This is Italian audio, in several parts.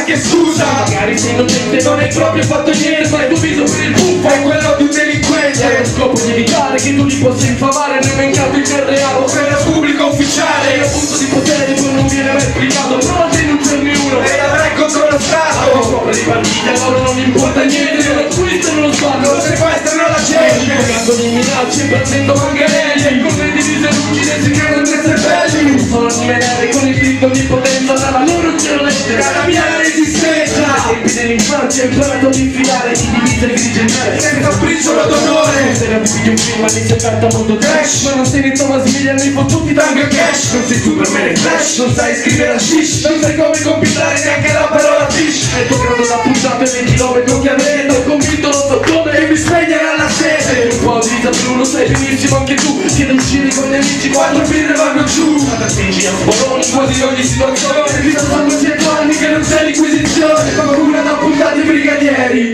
anche scusa. Magari sei innocente, non hai proprio fatto niente, ma il tuo viso per il buffo è quello di un delinquente. È lo scopo di evitare che tu li possa infamare nel mercato interreale. Per il pubblico ufficiale. E il punto di potere poi non viene mai esplicato. Prova a denunciarne uno e l'avrai contro lo Stato. Scopre di partita, a loro non importa niente. Non acquistano lo Stato, non sequestrano la gente. Giocando di minacce, prendendo manganelli. Con le divise ruggine si creano tre cervelli. Sono animali con il diritto di potenza dalla loro cervelle. Cada mia resistenza. Ai tempi dell'infanzia ho imparato ad infilare di divise grigie e nere. Senza un briciolo d'onore. Se ne avvii un film anni 70 molto trash. Ma non sei né Thomas Millian nei fottuti tango e cash. Non sei Superman e Flash, non sai scrivere a shish. Non sai come compilare neanche la parola fish. E il tuo grado da puntato e 20 km che avendo convinto non so come che mi spegnerà la sete. Un po' di vita blu, lo sai benissimo anche tu. Che da uscire con gli amici quando birre vanno giù. Ma da spingi a sboroni quasi ogni situazione. Vita sono 100 anni che non c'è l'inquisizione. Qualcuno da puntati brigadieri,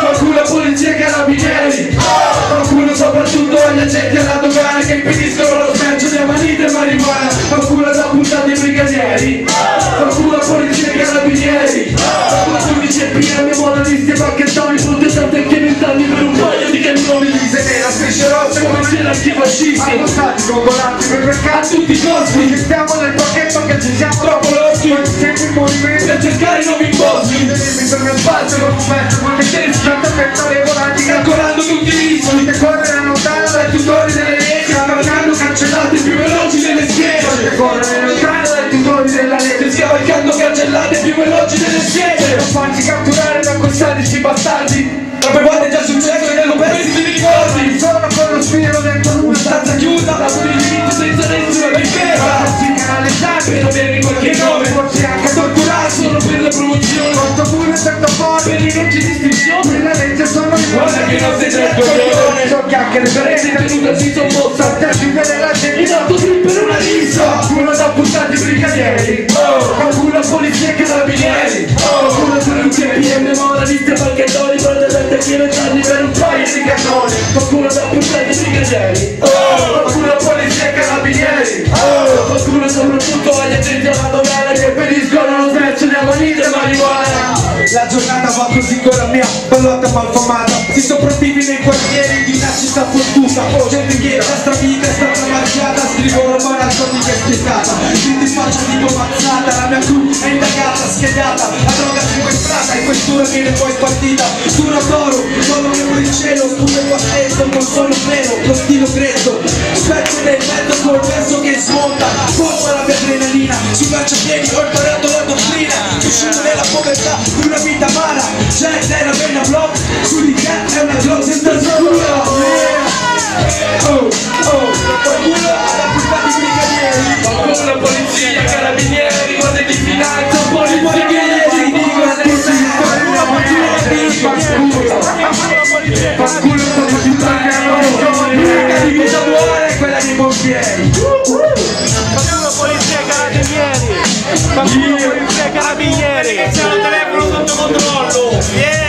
qualcuno polizia e carabinieri, qualcuno soprattutto agli agenti alla dogana che impediscono lo smercio di amanita e marijuana. Qualcuno da puntati brigadieri, qualcuno polizia e carabinieri, qualcuno dice PM, moralisti e bacchettoni, protestanti e chiamentali per un paio di cannoni. Se nera, strisce rosse come c'era antifascisti, accostati, congolanti per mercati a tutti i costi. Che stiamo nel pacchetto che ci siamo Troppo loschi, sempre in movimento per cercare nuovi imposti. Tenermi per mio spazio con un pezzo con le teste tanta le volanti calcolando tutti i rischi. Che correre lontano dai tutori delle leggi, cavalcando cancellate più veloci delle schiere. Che correre lontano dai tutori della legge, scavalcando cancellate più veloci delle schiere. Non farci catturare da quei sadici bastardi. Troppe volte è già successo e ne lo pensi ti ricordi. Sono con lo spiro dentro una stanza chiusa, da un indirizzo senza nessuna difesa. Si canalizzati per avere qualche nome, forse anche torturati. Solo per la promozione, porto pure tanto forte per le leggi di istinzione. Per la legge sono io. Guarda che non sei certo coglione. So chiacchiere per sei tenuta si sommossa. Partecipe della gente. Mi dato trip per una rissa. Qualcuno da puntati brigadieri, qualcuno a polizia e carabinieri, qualcuno per un CPM, moralisti e bacchettoni, protestanti e chiamentali per un paio di cannoni. Qualcuno da puntati brigadieri, qualcuno a polizia e carabinieri, qualcuno soprattutto agli agenti alla dogana che impediscono lo smercio di amanita e marijuana. La giornata va così con la mia ballotta malfamata. Si sopravvivi nei quartieri di nascita fottuta. Gente che la nostra vita è stata marciata. Scrivo romana che è spietata. Quindi faccio tipo mazzata. La mia crew è indagata, schedata. La droga sequestrata e questura viene poi spartita. Dura toro, solo nero in cielo. Spume qua stesso, non sono vero. Lo stilo grezzo, spezzo nel mezzo col verso che smonta. Forza la mia adrenalina, su marciapiedi ho imparato la dottrina. Uscito dalla povertà, una vita amara. Jack della bella block, su di te è una glock senza sicura. Qualcuno alla puntata di brigadieri, qualcuno la polizia, carabinieri, guardia di finanza, polizia qualcuno sta di vita buona e quella dei pompieri. Qualcuno polizia e carabinieri. Qualcuno polizia e carabinieri. Che c'è il telefono sotto controllo. Yeah.